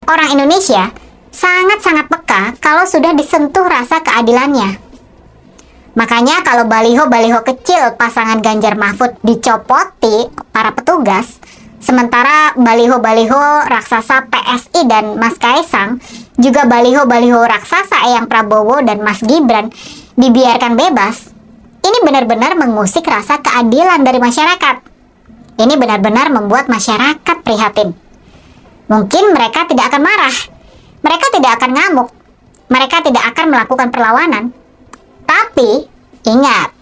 Orang Indonesia sangat-sangat peka kalau sudah disentuh rasa keadilannya. Makanya kalau baliho-baliho kecil pasangan Ganjar Mahfud dicopoti para petugas, sementara baliho-baliho raksasa PSI dan Mas Kaisang, juga baliho-baliho raksasa Eyang Prabowo dan Mas Gibran dibiarkan bebas, ini benar-benar mengusik rasa keadilan dari masyarakat. Ini benar-benar membuat masyarakat prihatin. Mungkin mereka tidak akan marah, mereka tidak akan ngamuk, mereka tidak akan melakukan perlawanan. Tapi, ingat,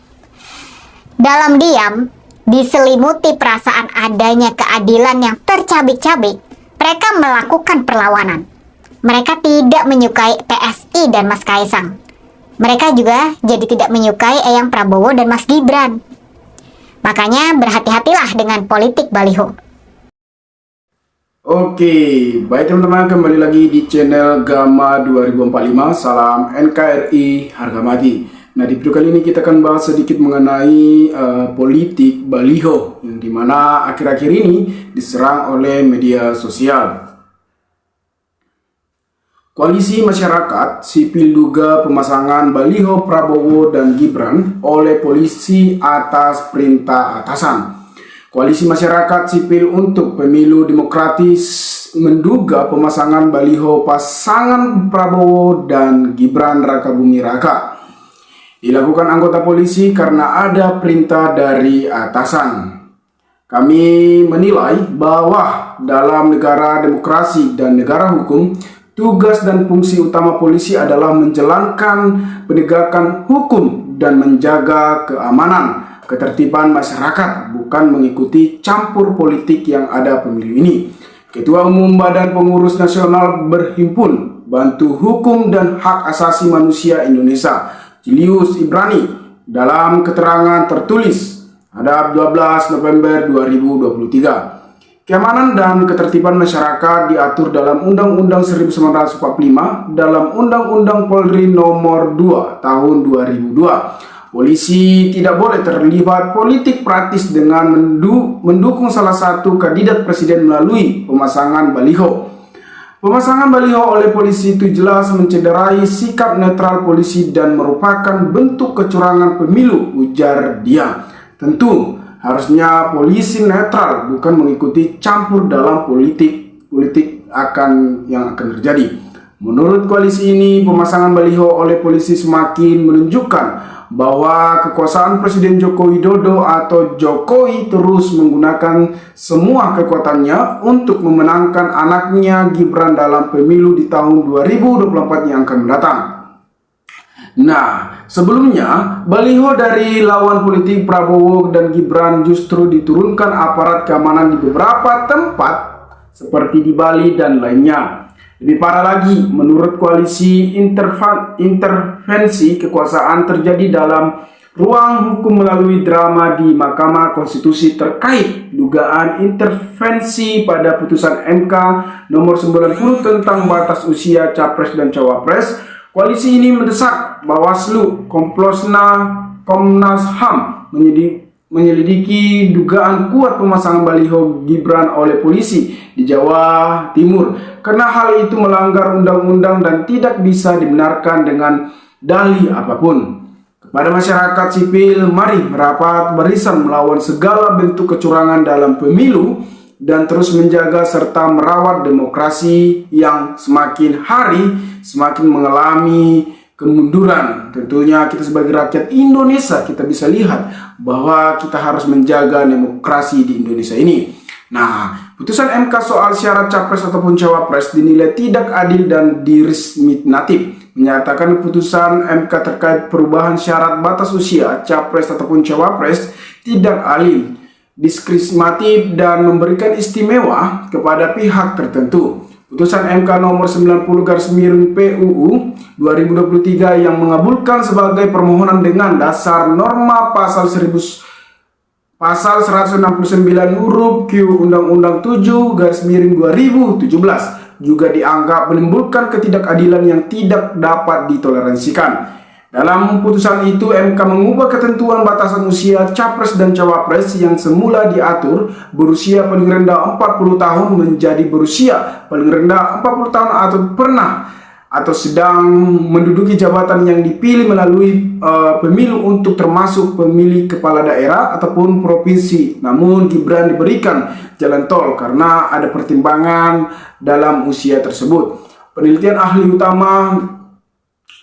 dalam diam, diselimuti perasaan adanya keadilan yang tercabik-cabik, mereka melakukan perlawanan. Mereka tidak menyukai PSI dan Mas Kaisang. Mereka juga jadi tidak menyukai Eyang Prabowo dan Mas Gibran. Makanya berhati-hatilah dengan politik baliho. Oke, baik teman-teman, kembali lagi di channel Gama 2045. Salam NKRI harga mati. Nah, di video kali ini kita akan bahas sedikit mengenai politik baliho yang dimana akhir-akhir ini diserang oleh media sosial. Koalisi masyarakat sipil duga pemasangan baliho Prabowo dan Gibran oleh polisi atas perintah atasan. Koalisi masyarakat sipil untuk pemilu demokratis menduga pemasangan baliho pasangan Prabowo dan Gibran Rakabuming Raka dilakukan anggota polisi karena ada perintah dari atasan. Kami menilai bahwa dalam negara demokrasi dan negara hukum, tugas dan fungsi utama polisi adalah menjalankan penegakan hukum dan menjaga keamanan, ketertiban masyarakat, bukan mengikuti campur politik yang ada pemilu ini. Ketua Umum Badan Pengurus Nasional Berhimpun Bantu Hukum dan Hak Asasi Manusia Indonesia, Julius Ibrani, dalam keterangan tertulis pada 12 November 2023. Keamanan dan ketertiban masyarakat diatur dalam Undang-Undang 1945, dalam Undang-Undang Polri Nomor 2 Tahun 2002. Polisi tidak boleh terlibat politik praktis dengan mendukung salah satu kandidat presiden melalui pemasangan baliho. Pemasangan baliho oleh polisi itu jelas mencederai sikap netral polisi dan merupakan bentuk kecurangan pemilu, ujar dia. Tentu harusnya polisi netral, bukan mengikuti campur dalam politik yang akan terjadi. Menurut koalisi ini, pemasangan baliho oleh polisi semakin menunjukkan bahwa kekuasaan Presiden Joko Widodo atau Jokowi terus menggunakan semua kekuatannya untuk memenangkan anaknya Gibran dalam pemilu di tahun 2024 yang akan mendatang. Nah, sebelumnya baliho dari lawan politik Prabowo dan Gibran justru diturunkan aparat keamanan di beberapa tempat seperti di Bali dan lainnya. Lebih parah lagi, menurut koalisi, intervensi kekuasaan terjadi dalam ruang hukum melalui drama di Mahkamah Konstitusi terkait dugaan intervensi pada putusan MK nomor 90 tentang batas usia Capres dan Cawapres. Koalisi ini mendesak Bawaslu, Komnas HAM menyelidiki dugaan kuat pemasangan baliho Gibran oleh polisi di Jawa Timur, karena hal itu melanggar undang-undang dan tidak bisa dibenarkan dengan dalih apapun. Kepada masyarakat sipil, mari merapat barisan melawan segala bentuk kecurangan dalam pemilu dan terus menjaga serta merawat demokrasi yang semakin hari semakin mengalami kemunduran. Tentunya kita sebagai rakyat Indonesia, kita bisa lihat bahwa kita harus menjaga demokrasi di Indonesia ini. Nah, putusan MK soal syarat capres ataupun cawapres dinilai tidak adil dan diskriminatif. Menyatakan putusan MK terkait perubahan syarat batas usia capres ataupun cawapres tidak adil, diskriminatif dan memberikan istimewa kepada pihak tertentu. Putusan MK nomor 90/PUU 2023 yang mengabulkan sebagai permohonan dengan dasar norma pasal 169 huruf Q Undang-Undang 7/2017 juga dianggap menimbulkan ketidakadilan yang tidak dapat ditoleransikan. Dalam putusan itu, MK mengubah ketentuan batasan usia capres dan cawapres yang semula diatur berusia paling rendah 40 tahun menjadi berusia paling rendah 40 tahun atau pernah atau sedang menduduki jabatan yang dipilih melalui pemilu untuk termasuk pemilih kepala daerah ataupun provinsi. Namun Gibran diberikan jalan tol karena ada pertimbangan dalam usia tersebut. Penelitian ahli utama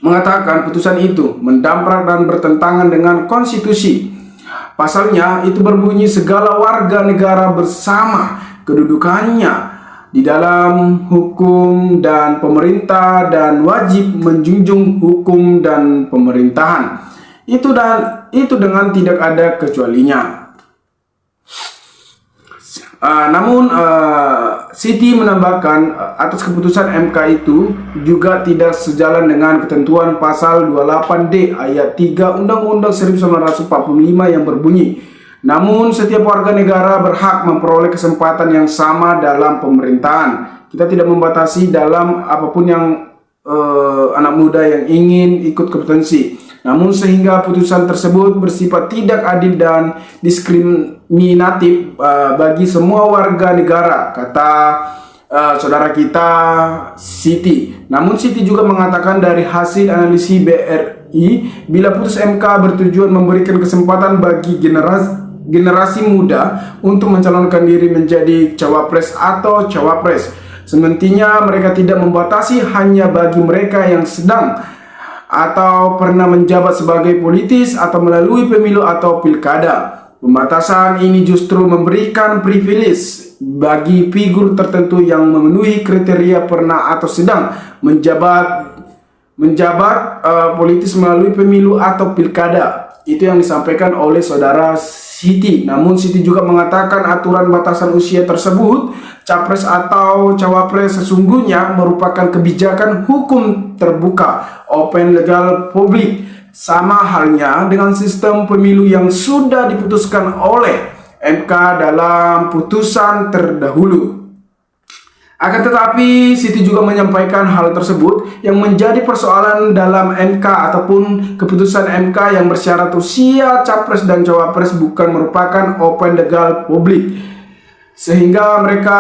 mengatakan putusan itu mendamprak dan bertentangan dengan konstitusi. Pasalnya itu berbunyi segala warga negara bersama kedudukannya di dalam hukum dan pemerintah dan wajib menjunjung hukum dan pemerintahan. Itu dengan tidak ada kecualinya. Namun Siti menambahkan atas keputusan MK itu juga tidak sejalan dengan ketentuan pasal 28D ayat 3 Undang-Undang 1945 yang berbunyi, namun setiap warga negara berhak memperoleh kesempatan yang sama dalam pemerintahan. Kita tidak membatasi dalam apapun yang anak muda yang ingin ikut kompetensi. Namun sehingga putusan tersebut bersifat tidak adil dan diskriminatif bagi semua warga negara, kata saudara kita Siti. Namun Siti juga mengatakan dari hasil analisis BRI, bila putus MK bertujuan memberikan kesempatan bagi generasi muda untuk mencalonkan diri menjadi cawapres atau cawapres, semestinya mereka tidak membatasi hanya bagi mereka yang sedang atau pernah menjabat sebagai politis atau melalui pemilu atau pilkada. Pembatasan ini justru memberikan privilege bagi figur tertentu yang memenuhi kriteria pernah atau sedang menjabat politis melalui pemilu atau pilkada. Itu yang disampaikan oleh saudara Siti. Namun Siti juga mengatakan aturan batasan usia tersebut capres atau cawapres sesungguhnya merupakan kebijakan hukum terbuka, open, legal, publik, sama halnya dengan sistem pemilu yang sudah diputuskan oleh MK dalam putusan terdahulu. Akan tetapi Siti juga menyampaikan hal tersebut yang menjadi persoalan dalam MK ataupun keputusan MK yang bersyarat usia capres dan cawapres bukan merupakan open, legal, publik, sehingga mereka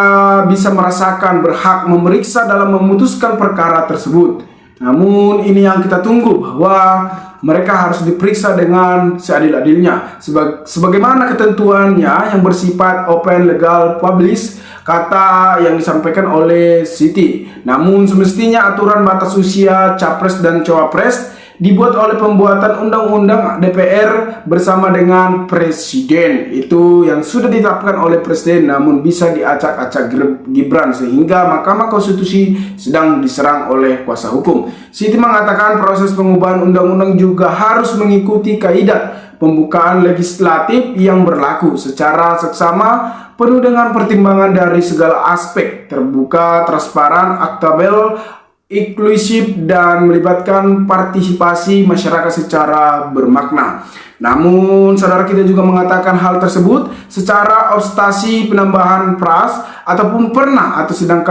bisa merasakan berhak memeriksa dalam memutuskan perkara tersebut. Namun ini yang kita tunggu, bahwa mereka harus diperiksa dengan seadil-adilnya sebagaimana ketentuannya yang bersifat open, legal, publish, kata yang disampaikan oleh Siti. Namun semestinya aturan batas usia capres dan cawapres dibuat oleh pembuatan undang-undang DPR bersama dengan Presiden. Itu yang sudah ditetapkan oleh Presiden, namun bisa diacak-acak Gibran sehingga Mahkamah Konstitusi sedang diserang oleh kuasa hukum. Siti mengatakan proses pengubahan undang-undang juga harus mengikuti kaidah pembukaan legislatif yang berlaku secara seksama, penuh dengan pertimbangan dari segala aspek, terbuka, transparan, akuntabel, inklusif, dan melibatkan partisipasi masyarakat secara bermakna. Namun saudara kita juga mengatakan hal tersebut secara obstasi penambahan pras ataupun pernah atau sedang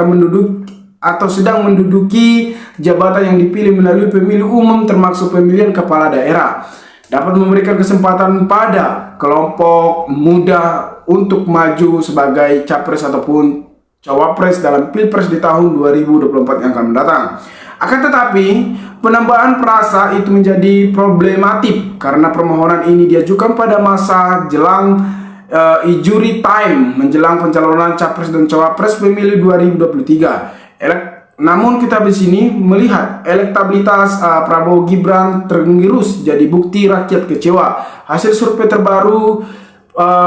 menduduki jabatan yang dipilih melalui pemilu umum termasuk pemilihan kepala daerah dapat memberikan kesempatan pada kelompok muda untuk maju sebagai capres ataupun cawapres dalam Pilpres di tahun 2024 yang akan mendatang. Akan tetapi, penambahan frasa itu menjadi problematik karena permohonan ini diajukan pada masa jelang injury time menjelang pencalonan capres dan cawapres pemilu 2023. Namun kita di sini melihat elektabilitas Prabowo Gibran tergerus jadi bukti rakyat kecewa. Hasil survei terbaru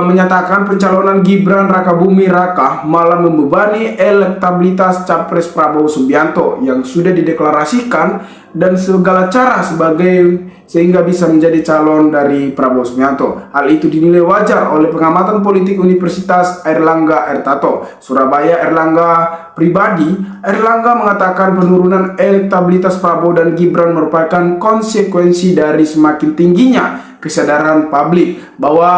menyatakan pencalonan Gibran Rakabumi Raka malah membebani elektabilitas capres Prabowo Subianto yang sudah dideklarasikan dan segala cara sehingga bisa menjadi calon dari Prabowo Subianto. Hal itu dinilai wajar oleh pengamatan politik Universitas Airlangga Ertato Surabaya pribadi. Erlangga mengatakan penurunan elektabilitas Prabowo dan Gibran merupakan konsekuensi dari semakin tingginya kesadaran publik bahwa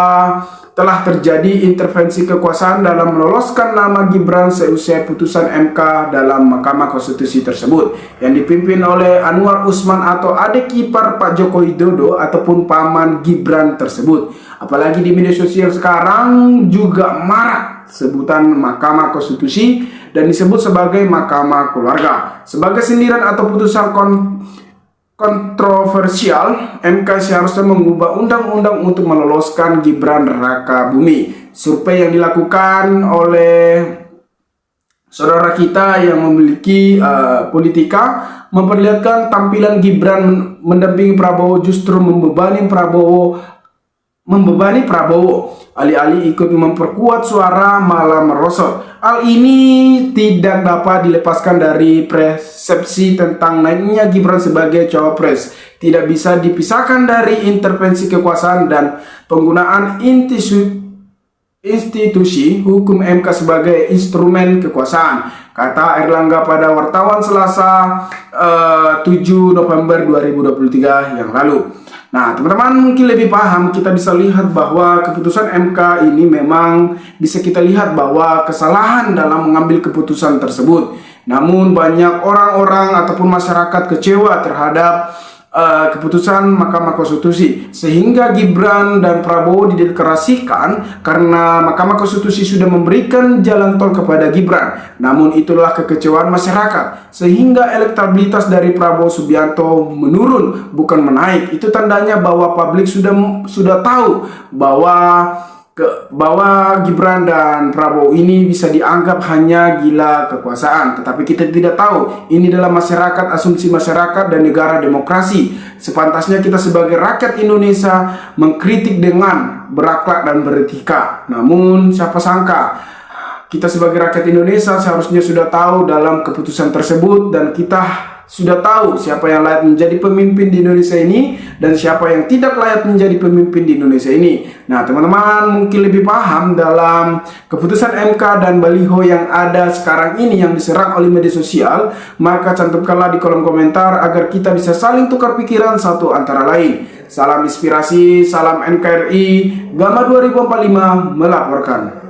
telah terjadi intervensi kekuasaan dalam meloloskan nama Gibran seusai putusan MK dalam Mahkamah Konstitusi tersebut yang dipimpin oleh Anwar Usman atau adik ipar Pak Joko Widodo ataupun paman Gibran tersebut. Apalagi di media sosial sekarang juga marak sebutan Mahkamah Konstitusi dan disebut sebagai Mahkamah Keluarga. Sebagai sindiran atau putusan kontroversial, MK seharusnya mengubah undang-undang untuk meloloskan Gibran Rakabumi. Survei yang dilakukan oleh saudara kita yang memiliki Politika memperlihatkan tampilan Gibran mendampingi Prabowo justru membebani Prabowo. Alih-alih ikut memperkuat suara malah merosot. Hal ini tidak dapat dilepaskan dari persepsi tentang naiknya Gibran sebagai cawapres. Tidak bisa dipisahkan dari intervensi kekuasaan dan penggunaan institusi hukum MK sebagai instrumen kekuasaan, kata Erlangga pada wartawan Selasa 7 November 2023 yang lalu. Nah, teman-teman mungkin lebih paham, kita bisa lihat bahwa keputusan MK ini memang bisa kita lihat bahwa kesalahan dalam mengambil keputusan tersebut. Namun banyak orang-orang ataupun masyarakat kecewa terhadap keputusan Mahkamah Konstitusi, sehingga Gibran dan Prabowo dideklarasikan karena Mahkamah Konstitusi sudah memberikan jalan tol kepada Gibran. Namun itulah kekecewaan masyarakat, sehingga elektabilitas dari Prabowo Subianto menurun bukan menaik. Itu tandanya bahwa publik sudah tahu bahwa Gibran dan Prabowo ini bisa dianggap hanya gila kekuasaan. Tetapi kita tidak tahu, ini adalah masyarakat, asumsi masyarakat dan negara demokrasi. Sepantasnya kita sebagai rakyat Indonesia mengkritik dengan berakhlak dan beretika. Namun siapa sangka kita sebagai rakyat Indonesia seharusnya sudah tahu dalam keputusan tersebut, dan kita sudah tahu siapa yang layak menjadi pemimpin di Indonesia ini dan siapa yang tidak layak menjadi pemimpin di Indonesia ini. Nah, teman-teman mungkin lebih paham dalam keputusan MK dan baliho yang ada sekarang ini yang diserang oleh media sosial, maka cantumkanlah di kolom komentar agar kita bisa saling tukar pikiran satu antara lain. Salam inspirasi, salam NKRI, Gama 2045 melaporkan.